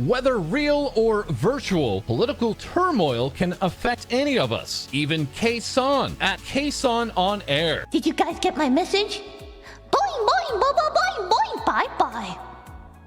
Whether real or virtual, political turmoil can affect any of us, even Caisson at Caisson on Air. Did you guys get my message? Boing, boing, boing, boing, boing, bye-bye.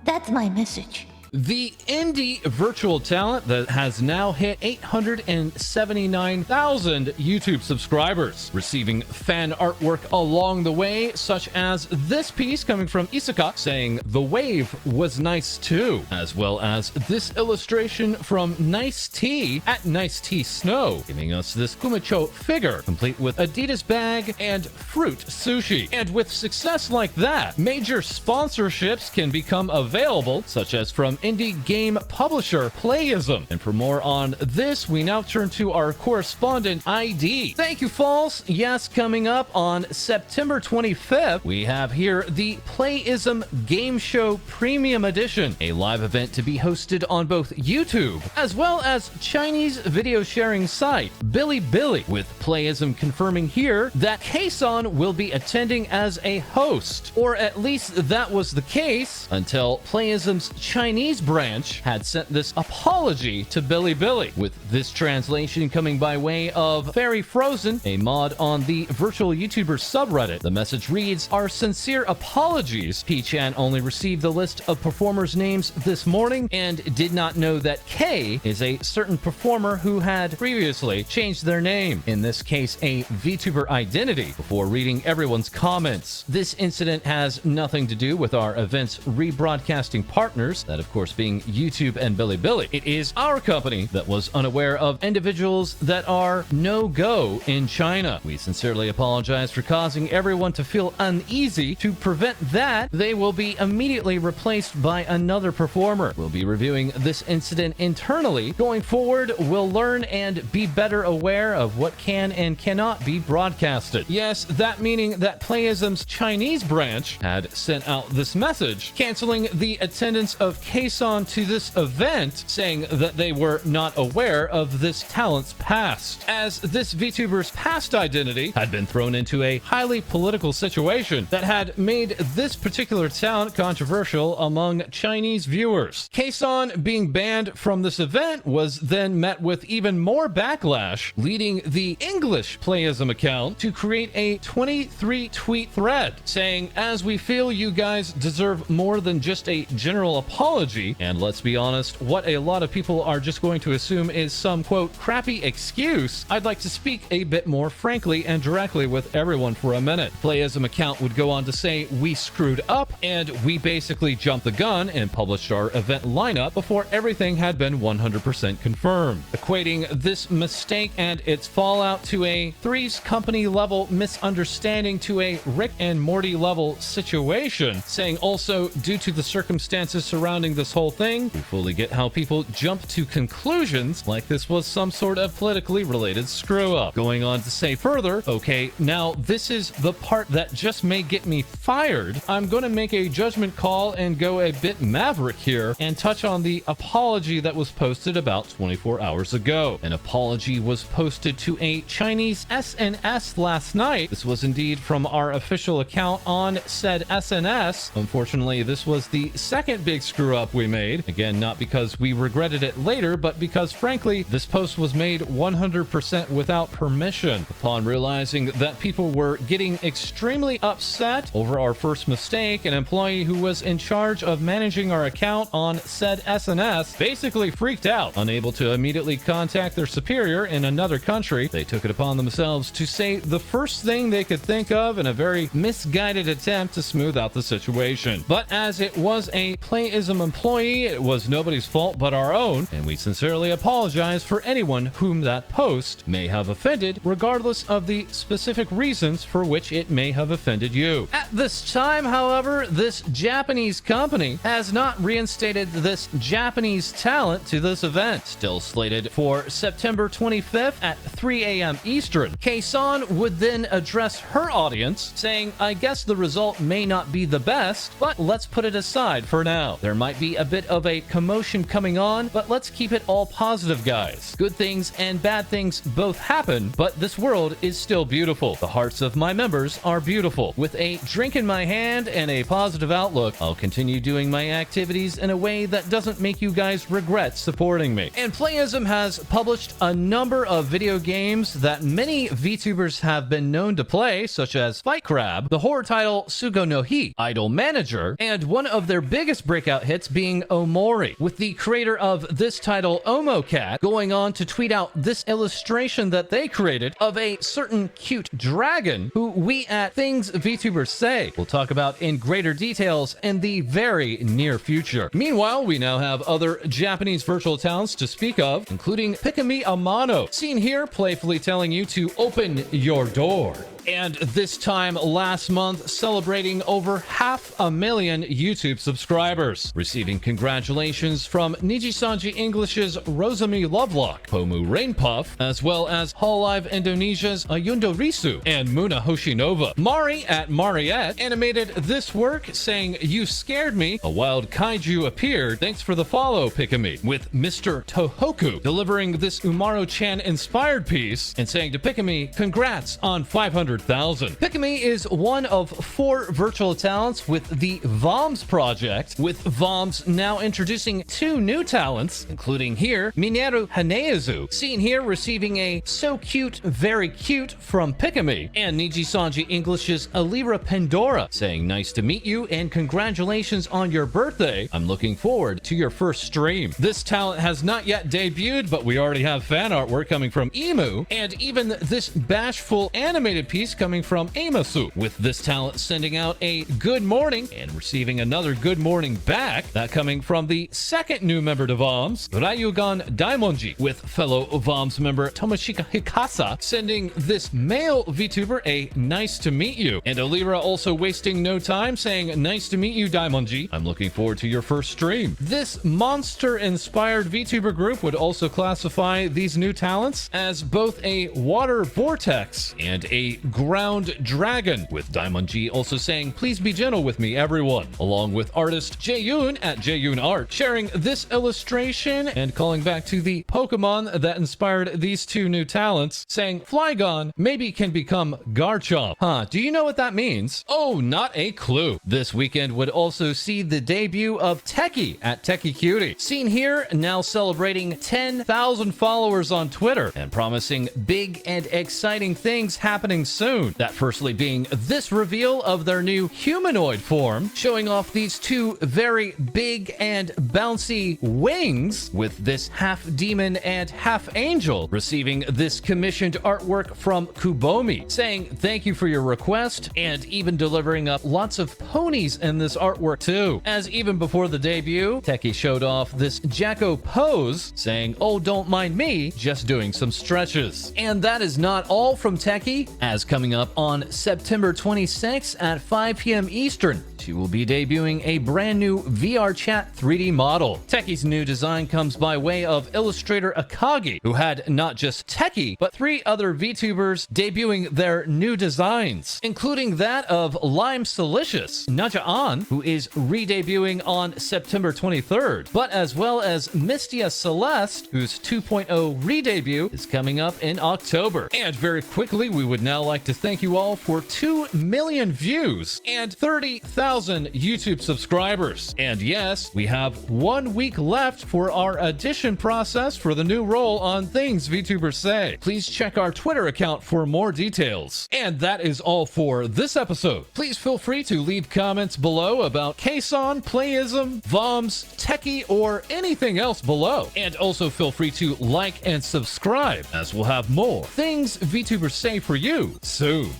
That's my message. The indie virtual talent that has now hit 879,000 YouTube subscribers, receiving fan artwork along the way, such as this piece coming from Isuka saying the wave was nice too, as well as this illustration from Nice Tea at Nice Tea Snow, giving us this Kumacho figure, complete with Adidas bag and fruit sushi. And with success like that, major sponsorships can become available, such as from indie game publisher Playism. And for more on this, we now turn to our correspondent ID. Thank you, False. Yes, coming up on September 25th, we have here the Playism Game Show Premium Edition, a live event to be hosted on both YouTube as well as Chinese video sharing site Bilibili, with Playism confirming here that Caisson will be attending as a host, or at least that was the case until Playism's Chinese branch had sent this apology to Bilibili, with this translation coming by way of Fairy Frozen, a mod on the virtual YouTuber subreddit. The message reads, "Our sincere apologies. P-chan only received the list of performers' names this morning and did not know that K is a certain performer who had previously changed their name, in this case a VTuber identity, before reading everyone's comments. This incident has nothing to do with our event's rebroadcasting partners, that of course being YouTube and Bilibili. It is our company that was unaware of individuals that are no-go in China. We sincerely apologize for causing everyone to feel uneasy. To prevent that, they will be immediately replaced by another performer. We'll be reviewing this incident internally. Going forward, we'll learn and be better aware of what can and cannot be broadcasted." Yes, that meaning that Playism's Chinese branch had sent out this message, canceling the attendance of Caisson to this event, saying that they were not aware of this talent's past, as this VTuber's past identity had been thrown into a highly political situation that had made this particular talent controversial among Chinese viewers. Caisson being banned from this event was then met with even more backlash, leading the English Playism account to create a 23-tweet thread saying, "As we feel you guys deserve more than just a general apology, and let's be honest, what a lot of people are just going to assume is some, quote, crappy excuse, I'd like to speak a bit more frankly and directly with everyone for a minute." Playism account would go on to say, "We screwed up and we basically jumped the gun and published our event lineup before everything had been 100% confirmed," equating this mistake and its fallout to a Three's Company level misunderstanding to a Rick and Morty level situation, saying also, "Due to the circumstances surrounding this whole thing, we fully get how people jump to conclusions like this was some sort of politically related screw up." Going on to say further, "Okay, now this is the part that just may get me fired. I'm going to make a judgment call and go a bit maverick here and touch on the apology that was posted about 24 hours ago. An apology was posted to a Chinese SNS last night. This was indeed from our official account on said SNS. Unfortunately, this was the second big screw up we made. Again, not because we regretted it later, but because frankly, this post was made 100% without permission. Upon realizing that people were getting extremely upset over our first mistake, an employee who was in charge of managing our account on said SNS basically freaked out. Unable to immediately contact their superior in another country, they took it upon themselves to say the first thing they could think of in a very misguided attempt to smooth out the situation. But as it was a Playism employee, it was nobody's fault but our own, and we sincerely apologize for anyone whom that post may have offended, regardless of the specific reasons for which it may have offended you." At this time, however, this Japanese company has not reinstated this Japanese talent to this event, still slated for September 25th at 3 a.m. Eastern. Caisson would then address her audience, saying, "I guess the result may not be the best, but let's put it aside for now. There might be be a bit of a commotion coming on, but let's keep it all positive, guys. Good things and bad things both happen, but this world is still beautiful. The hearts of my members are beautiful. With a drink in my hand and a positive outlook, I'll continue doing my activities in a way that doesn't make you guys regret supporting me. And Playism has published a number of video games that many VTubers have been known to play, such as Fight Crab, the horror title Sugo no Hi, Idol Manager, and one of their biggest breakout hits being Omori, with the creator of this title, OmoCat, going on to tweet out this illustration that they created of a certain cute dragon who we at Things Vtubers Say will talk about in greater details in the very near future. Meanwhile, we now have other Japanese virtual talents to speak of, including Pikami Amano, seen here playfully telling you to open your door. And this time last month, celebrating over 500,000 YouTube subscribers, receiving congratulations from Nijisanji English's Rosami Lovelock, Pomu Rainpuff, as well as Hololive Indonesia's Ayundo Risu and Muna Hoshinova. Mari at Mariette animated this work saying, "You scared me, a wild kaiju appeared, thanks for the follow, Pikami," with Mr. Tohoku delivering this Umaro-chan inspired piece and saying to Pikami, "Congrats on 500,000. Pikami is one of 4 virtual talents with the VOMS Project, with VOMS now introducing 2 new talents, including here Mineru Haneazu, seen here receiving a "so cute, very cute" from Pikami, and Nijisanji English's Alira Pandora saying, "Nice to meet you and congratulations on your birthday. I'm looking forward to your first stream." This talent has not yet debuted, but we already have fan artwork coming from Emu, and even this bashful animated piece coming from Amasu, with this talent sending out a good morning and receiving another good morning back, that coming from the second new member to VOMS, Ryugan Daimonji, with fellow VOMS member Tomoshika Hikasa sending this male VTuber a "nice to meet you," and Alira also wasting no time saying, "Nice to meet you, Daimonji. I'm looking forward to your first stream." This monster-inspired VTuber group would also classify these new talents as both a water vortex and a ground dragon, with Daimonji also saying, "Please be gentle with me, everyone," along with artist Jaeyoon at Jaeyoon Art sharing this illustration and calling back to the Pokemon that inspired these 2 new talents, saying, "Flygon maybe can become Garchomp." Huh, do you know what that means? Oh, not a clue. This weekend would also see the debut of Techie at TechyCutie, seen here now celebrating 10,000 followers on Twitter and promising big and exciting things happening soon. That firstly being this reveal of their new humanoid form, showing off these 2 very big and bouncy wings, with this half demon and half angel receiving this commissioned artwork from Kubomi, saying thank you for your request, and even delivering up lots of ponies in this artwork too. As even before the debut, Techie showed off this Jacko pose, saying, "Oh, don't mind me, just doing some stretches." And that is not all from Techie, as coming up on September 26th at 5 p.m. Eastern, she will be debuting a brand new VR chat 3D model. Techie's new design comes by way of illustrator Akagi, who had not just Techie, but 3 other VTubers debuting their new designs, including that of Lime Silicious, Naja-an, who is re-debuting on September 23rd, but as well as Mystia Celeste, whose 2.0 re-debut is coming up in October. And very quickly, we would now like to thank you all for 2 million views and 30,000 YouTube subscribers. And yes, we have 1 week left for our audition process for the new role on Things Vtubers Say. Please check our Twitter account for more details. And that is all for this episode. Please feel free to leave comments below about Caisson, Playism, VOMS, Techie, or anything else below. And also feel free to like and subscribe, as we'll have more Things Vtubers Say for you soon.